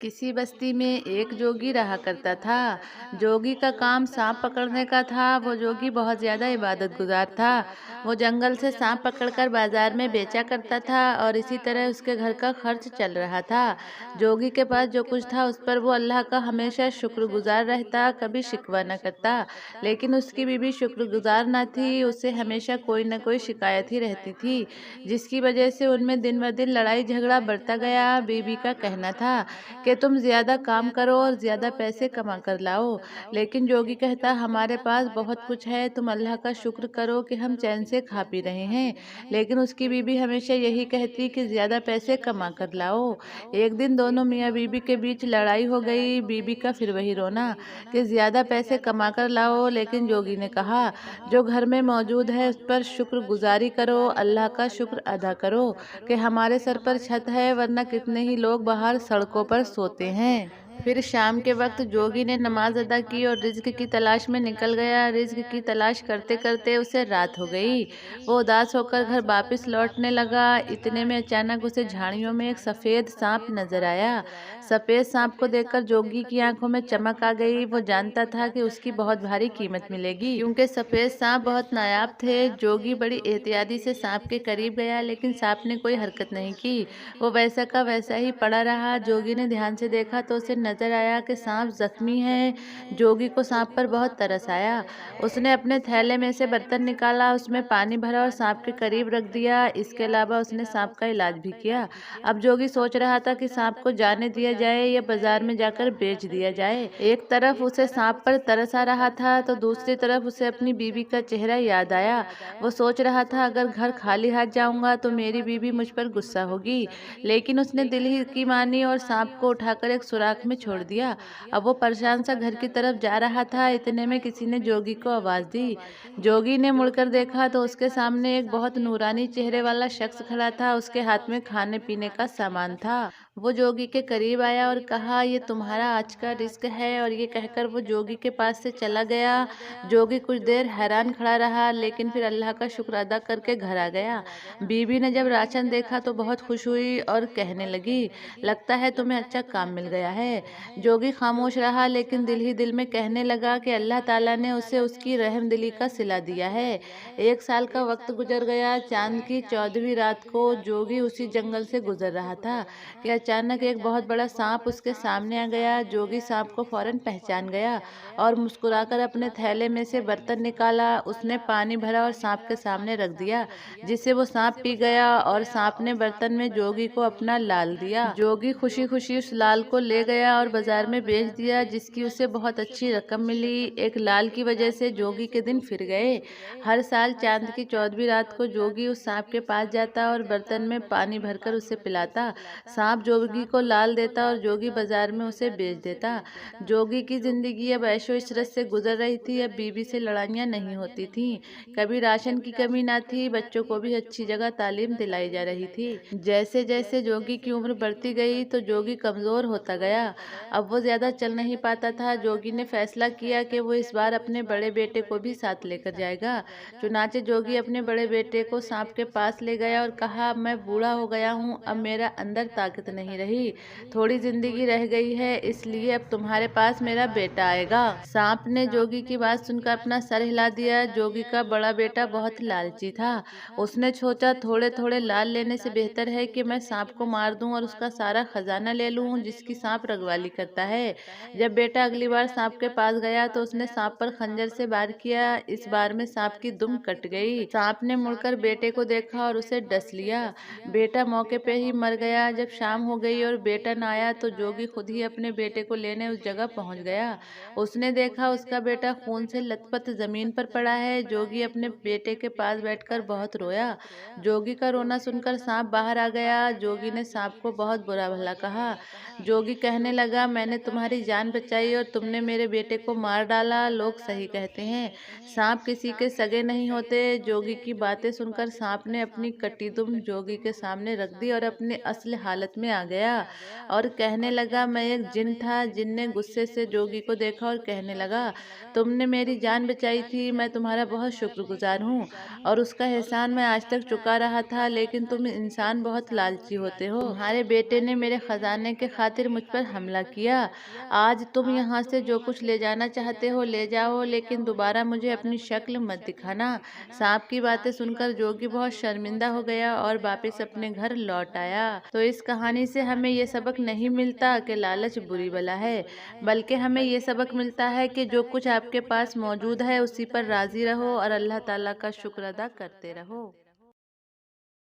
किसी बस्ती में एक जोगी रहा करता था। जोगी का काम सांप पकड़ने का था। वो जोगी बहुत ज़्यादा इबादत गुजार था। वो जंगल से सांप पकड़कर बाजार में बेचा करता था और इसी तरह उसके घर का खर्च चल रहा था। जोगी के पास जो कुछ था उस पर वो अल्लाह का हमेशा शुक्रगुजार रहता, कभी शिकवा न करता। लेकिन उसकी बीवी शुक्रगुजार न थी, उससे हमेशा कोई न कोई शिकायत ही रहती थी, जिसकी वजह से उनमें दिन ब दिन लड़ाई झगड़ा बढ़ता गया। बीवी का कहना था कि तुम ज़्यादा काम करो और ज़्यादा पैसे कमा कर लाओ, लेकिन जोगी कहता हमारे पास बहुत कुछ है, तुम अल्लाह का शुक्र करो कि हम चैन से खा पी रहे हैं। लेकिन उसकी बीवी हमेशा यही कहती कि ज़्यादा पैसे कमा कर लाओ। एक दिन दोनों मियाँ बीवी के बीच लड़ाई हो गई। बीवी का फिर वही रोना कि ज़्यादा पैसे कमा कर लाओ, लेकिन जोगी ने कहा जो घर में मौजूद है उस पर शुक्र गुजारी करो, अल्लाह का शुक्र अदा करो कि हमारे सर पर छत है, वरना कितने ही लोग बाहर सड़कों पर सोते हैं। फिर शाम के वक्त जोगी ने नमाज अदा की और रिज्क की तलाश में निकल गया। रिज्क की तलाश करते करते उसे रात हो गई। वो उदास होकर घर वापस लौटने लगा। इतने में अचानक उसे झाड़ियों में एक सफ़ेद सांप नजर आया। सफ़ेद सांप को देखकर जोगी की आंखों में चमक आ गई। वो जानता था कि उसकी बहुत भारी कीमत मिलेगी, क्योंकि सफ़ेद सांप बहुत नायाब थे। जोगी बड़ी एहतियाती से सांप के करीब गया, लेकिन सांप ने कोई हरकत नहीं की। वो वैसा का वैसा ही पड़ा रहा। जोगी ने ध्यान से देखा तो उसे नजर आया कि सांप जख्मी है। जोगी को सांप पर बहुत तरस आया। उसने अपने थैले में से बर्तन निकाला, उसमें पानी भरा और सांप के करीब रख दिया। इसके अलावा उसने सांप का इलाज भी किया। अब जोगी सोच रहा था कि सांप को जाने दिया जाए या बाजार में जाकर बेच दिया जाए। एक तरफ उसे सांप पर तरस आ रहा था तो दूसरी तरफ उसे अपनी बीवी का चेहरा याद आया। वो सोच रहा था अगर घर खाली हाथ जाऊंगा तो मेरी बीवी मुझ पर गुस्सा होगी, लेकिन उसने दिल ही की मानी और सांप को उठाकर एक सुराख में छोड़ दिया। अब वो परेशान सा घर की तरफ जा रहा था। इतने में किसी ने जोगी को आवाज दी। जोगी ने मुड़कर देखा तो उसके सामने एक बहुत नूरानी चेहरे वाला शख्स खड़ा था। उसके हाथ में खाने पीने का सामान था। वो जोगी के करीब आया और कहा ये तुम्हारा आज का रिस्क है, और ये कहकर वो जोगी के पास से चला गया। जोगी कुछ देर हैरान खड़ा रहा, लेकिन फिर अल्लाह का शुक्र अदा करके घर आ गया। बीवी ने जब राशन देखा तो बहुत खुश हुई और कहने लगी लगता है तुम्हें अच्छा काम मिल गया है। जोगी खामोश रहा, लेकिन दिल ही दिल में कहने लगा कि अल्लाह ताला ने उसे उसकी रहमदिली का सिला दिया है। एक साल का वक्त गुजर गया। चांद की 14वीं रात को जोगी उसी जंगल से गुजर रहा था कि अचानक एक बहुत बड़ा सांप उसके सामने आ गया। जोगी सांप को फौरन पहचान गया और मुस्कुराकर अपने थैले में से बर्तन निकाला। उसने पानी भरा और सांप के सामने रख दिया, जिससे वो सांप पी गया और सांप ने बर्तन में जोगी को अपना लाल दिया। जोगी खुशी खुशी उस लाल को ले गया और बाजार में बेच दिया, जिसकी उसे बहुत अच्छी रकम मिली। एक लाल की वजह से जोगी के दिन फिर गए। हर साल चांद की 14वीं रात को जोगी उस सांप के पास जाता और बर्तन में पानी भरकर उसे पिलाता। सांप जोगी को लाल देता और जोगी बाजार में उसे बेच देता। जोगी की जिंदगी अब ऐशो इशरत से गुजर रही थी। अब बीवी से लड़ाइयाँ नहीं होती थीं, कभी राशन की कमी ना थी, बच्चों को भी अच्छी जगह तालीम दिलाई जा रही थी। जैसे जैसे जोगी की उम्र बढ़ती गई तो जोगी कमज़ोर होता गया। अब वो ज़्यादा चल नहीं पाता था। जोगी ने फैसला किया कि वो इस बार अपने बड़े बेटे को भी साथ लेकर जाएगा। चुनाचे जोगी अपने बड़े बेटे को सांप के पास ले गया और कहा मैं बूढ़ा हो गया हूँ, अब मेरा अंदर ताकत नहीं रही, थोड़ी जिंदगी रह गई है, इसलिए अब तुम्हारे पास मेरा बेटा आएगा। सांप ने जोगी की बात सुनकर अपना सर हिला दिया। जोगी का बड़ा बेटा बहुत लालची था। उसने सोचा थोड़े थोड़े लाल लेने से बेहतर है कि मैं सांप को मार दूं और उसका सारा खजाना ले लूं, जिसकी सांप रखवाली करता है। जब बेटा अगली बार सांप के पास गया तो उसने सांप पर खंजर से वार किया। इस बार में सांप की दुम कट गई। सांप ने मुड़कर बेटे को देखा और उसे डस लिया। बेटा मौके पे ही मर गया। जब शाम हो गई और बेटा न आया तो जोगी खुद ही अपने बेटे को लेने उस जगह पहुंच गया। उसने देखा उसका बेटा खून से लथपथ जमीन पर पड़ा है। जोगी अपने बेटे के पास बैठकर बहुत रोया। जोगी का रोना सुनकर सांप बाहर आ गया। जोगी ने सांप को बहुत बुरा भला कहा। जोगी कहने लगा मैंने तुम्हारी जान बचाई और तुमने मेरे बेटे को मार डाला। लोग सही कहते हैं, सांप किसी के सगे नहीं होते। जोगी की बातें सुनकर सांप ने अपनी कटी दुम जोगी के सामने रख दी और अपनी असली हालत में आ गया और कहने लगा, मैं एक जिन था। जिन ने गुस्से से जोगी को देखा और कहने लगा, तुमने मेरी जान बचाई थी, मैं तुम्हारा बहुत शुक्रगुजार हूँ और उसका एहसान मैं आज तक चुका रहा था, लेकिन तुम इंसान बहुत लालची होते हो। तुम्हारे बेटे ने मेरे खजाने के खातिर मुझ पर हमला किया। आज तुम यहाँ से जो कुछ ले जाना चाहते हो ले जाओ, लेकिन दोबारा मुझे अपनी शक्ल मत दिखाना। सांप की बातें सुनकर जोगी बहुत शर्मिंदा हो गया और वापस अपने घर लौट आया। तो इस कहानी से हमें ये सबक नहीं मिलता कि लालच बुरी बला है, बल्कि हमें ये सबक मिलता है कि जो कुछ आपके पास मौजूद है उसी पर राजी रहो और अल्लाह ताला का शुक्र अदा करते रहो।